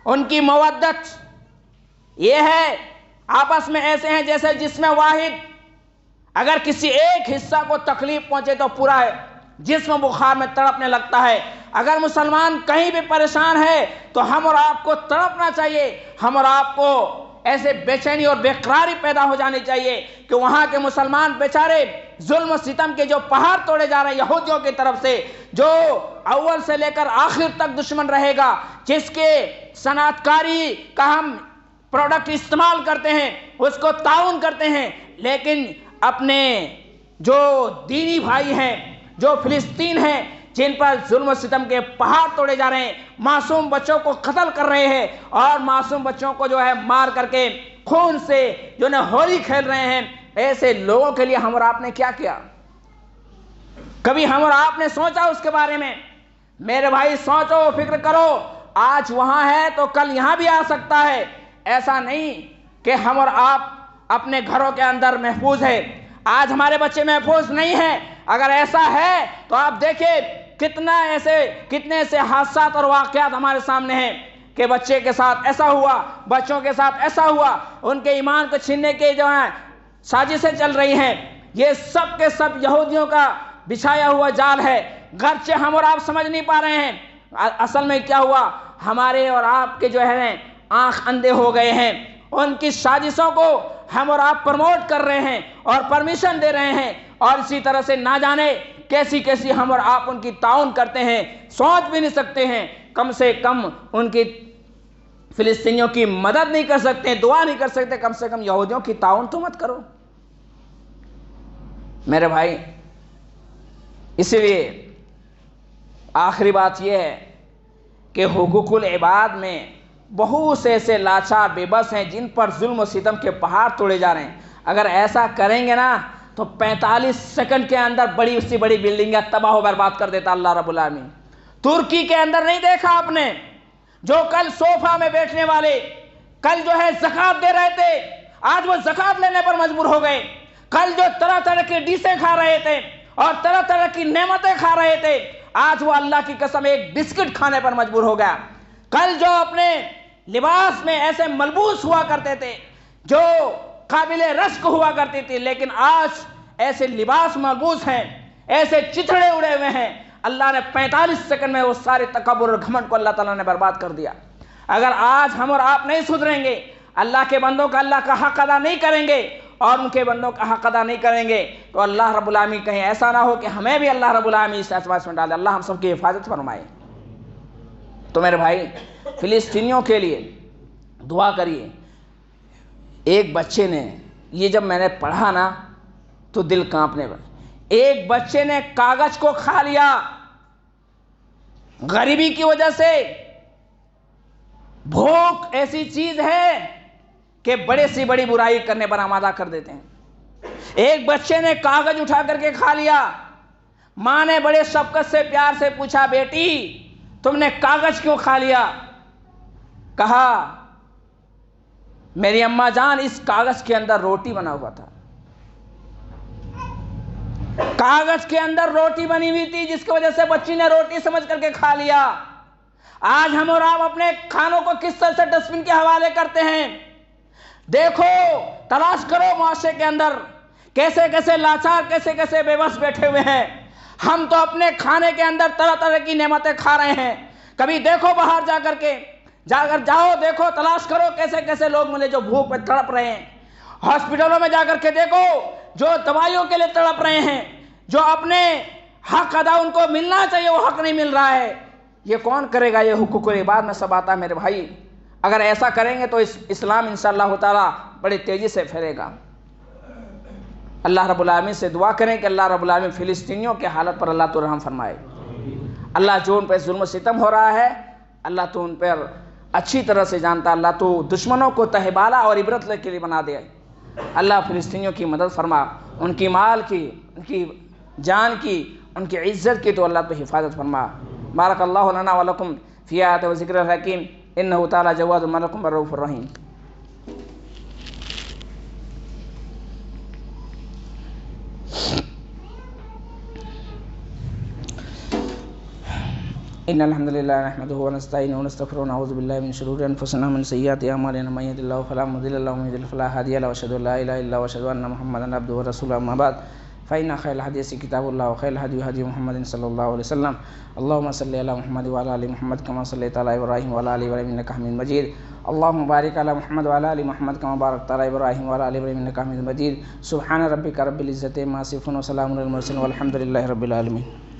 ان کی مودت یہ ہے، آپس میں ایسے ہیں جیسے جسم واحد، اگر کسی ایک حصہ کو تکلیف پہنچے تو پورا ہے جسم بخار میں تڑپنے لگتا ہے۔ اگر مسلمان کہیں بھی پریشان ہے تو ہم اور آپ کو تڑپنا چاہیے، ہم اور آپ کو ایسے بے چینی اور بے قراری پیدا ہو جانی چاہیے کہ وہاں کے مسلمان بیچارے ظلم و ستم کے جو پہاڑ توڑے جا رہے ہیں یہودیوں کی طرف سے، جو اول سے لے کر آخر تک دشمن رہے گا، جس کے صنعت کاری کا ہم پروڈکٹ استعمال کرتے ہیں، اس کو تعاون کرتے ہیں، لیکن اپنے جو دینی بھائی ہیں، جو فلسطین ہیں، جن پر ظلم و ستم کے پہاڑ توڑے جا رہے ہیں، معصوم بچوں کو قتل کر رہے ہیں، اور معصوم بچوں کو جو ہے مار کر کے خون سے جو ہولی کھیل رہے ہیں، ایسے لوگوں کے لیے ہم اور آپ نے کیا کیا؟ کبھی ہم اور آپ نے سوچا اس کے بارے میں؟ میرے بھائی سوچو، فکر کرو، آج وہاں ہے تو کل یہاں بھی آ سکتا ہے۔ ایسا نہیں کہ ہم اور آپ اپنے گھروں کے اندر محفوظ ہے، آج ہمارے بچے محفوظ نہیں ہیں۔ اگر ایسا ہے تو آپ دیکھیں کتنے ایسے حادثات اور واقعات ہمارے سامنے ہیں کہ بچے کے ساتھ ایسا ہوا، بچوں کے ساتھ ایسا ہوا، ان کے ایمان کو چھیننے کے جو ہیں سازشیں چل رہی ہیں۔ یہ سب کے سب یہودیوں کا بچھایا ہوا جال ہے، گرچہ ہم اور آپ سمجھ نہیں پا رہے ہیں۔ اصل میں کیا ہوا، ہمارے اور آپ کے جو ہے آنکھ اندھے ہو گئے ہیں، ان کی سازشوں کو ہم اور آپ پروموٹ کر رہے ہیں اور پرمیشن دے رہے ہیں، اور اسی طرح سے نہ جانے کیسی ہم اور آپ ان کی تعاون کرتے ہیں، سوچ بھی نہیں سکتے ہیں۔ کم سے کم ان کی فلسطینیوں کی مدد نہیں کر سکتے، دعا نہیں کر سکتے، کم سے کم یہودیوں کی تعاون تو مت کرو میرے بھائی۔ اسی لیے آخری بات یہ ہے کہ حقوق العباد میں بہت سے ایسے لاچار بے بس ہیں جن پر ظلم و ستم کے پہاڑ توڑے جا رہے ہیں۔ اگر ایسا کریں گے نا تو 45 سیکنڈ کے اندر بڑی سے بڑی بلڈنگیں تباہ و برباد کر دیتا اللہ رب العالمین۔ ترکی کے اندر نہیں دیکھا آپ نے، جو کل صوفہ میں بیٹھنے والے کل جو ہے زکوٰۃ دے رہے تھے، آج وہ زکوٰۃ لینے پر مجبور ہو گئے۔ کل جو طرح طرح کی ڈشیں کھا رہے تھے اور طرح طرح کی نعمتیں کھا رہے تھے، آج وہ اللہ کی قسم ایک بسکٹ کھانے پر مجبور ہو گیا۔ کل جو اپنے لباس میں ایسے ملبوس ہوا کرتے تھے جو قابل رشک ہوا کرتی تھی، لیکن آج ایسے لباس ملبوس ہیں، ایسے چتھڑے اڑے ہوئے ہیں۔ اللہ نے 45 سیکنڈ میں وہ سارے تکبر اور گھمنڈ کو اللہ تعالیٰ نے برباد کر دیا۔ اگر آج ہم اور آپ نہیں سدھریں گے، اللہ کے بندوں کا اللہ کا حق ادا نہیں کریں گے اور ان کے بندوں کا حق ادا نہیں کریں گے، تو اللہ رب العالمین کہیں ایسا نہ ہو کہ ہمیں بھی اللہ رب العالمین اس اعتبار میں ڈالے۔ اللہ ہم سب کی حفاظت فرمائے۔ تو میرے بھائی، فلسطینیوں کے لیے دعا کریے۔ ایک بچے نے، یہ جب میں نے پڑھا نا تو دل کانپنے لگا۔ ایک بچے نے کاغذ کو کھا لیا، غریبی کی وجہ سے۔ بھوک ایسی چیز ہے کہ بڑے سے بڑی برائی کرنے پر آمادہ کر دیتے ہیں۔ ایک بچے نے کاغذ اٹھا کر کے کھا لیا۔ ماں نے بڑے شفقت سے پیار سے پوچھا، بیٹی تم نے کاغذ کیوں کھا لیا؟ کہا، میری اماں جان اس کاغذ کے اندر روٹی بنا ہوا تھا، کاغذ کے اندر روٹی بنی ہوئی تھی، جس کی وجہ سے بچی نے روٹی سمجھ کر کے کھا لیا۔ آج ہم اور آپ اپنے کھانوں کو کس طرح سے ڈسٹ بن کے حوالے کرتے ہیں؟ دیکھو، تلاش کرو معاشرے کے اندر کیسے کیسے لاچار، کیسے کیسے بے بس بیٹھے ہوئے ہیں۔ ہم تو اپنے کھانے کے اندر طرح طرح کی نعمتیں کھا رہے ہیں۔ کبھی دیکھو باہر جاؤ، دیکھو، تلاش کرو کیسے کیسے لوگ ملے جو بھوک میں تڑپ رہے ہیں۔ ہاسپٹلوں میں جا کر کے دیکھو، جو دوائیوں کے لیے تڑپ رہے ہیں، جو اپنے حق ادا ان کو ملنا چاہیے وہ حق نہیں مل رہا ہے۔ یہ کون کرے گا؟ یہ حقوق العباد میں سب آتا ہے میرے بھائی۔ اگر ایسا کریں گے تو اسلام انشاءاللہ تعالی بڑی تیزی سے پھیلے گا۔ اللہ رب العالمین سے دعا کریں کہ اللہ رب العالمین فلسطینیوں کے حالت پر اللہ تو رحم فرمائے۔ اللہ جو ان پہ ظلم و ستم ہو رہا ہے، اللہ تو ان پر اچھی طرح سے جانتا ہے۔ اللہ تو دشمنوں کو تہبالہ اور عبرت کے لیے بنا دے۔ اللہ فلسطینیوں کی مدد فرما، ان کی مال کی، ان کی جان کی، ان کی عزت کی تو اللہ تو حفاظت فرما۔ بارک اللہ لنا ولکم فی آیات و ذکر الحکیم انہ تعالی جواد ملکم الرؤوف الرحیم۔ ان الحمد للہ نحمده ونستعینه ونستغفره ونعوذ باللہ من شرور انفسنا ومن سیئات اعمالنا من یهد اللہ فلا مضل له ومن یضلل فلا هادی له واشهد ان لا اله الا الله واشهد ان محمدا عبده ورسوله اما بعد فإن خير الحديث كتاب الله وخير الهدي هدي محمد صلى الله عليه وسلم اللهم صل على محمد وعلى ال محمد كما صليت على ابراهيم وعلى ال ابراهيم انك حميد مجيد اللهم بارك على محمد وعلى ال محمد كما باركت على ابراهيم وعلى ال ابراهيم انك حميد مجيد سبحان ربك رب العزة عما يصفون وسلام على المرسلين والحمد لله رب العالمين۔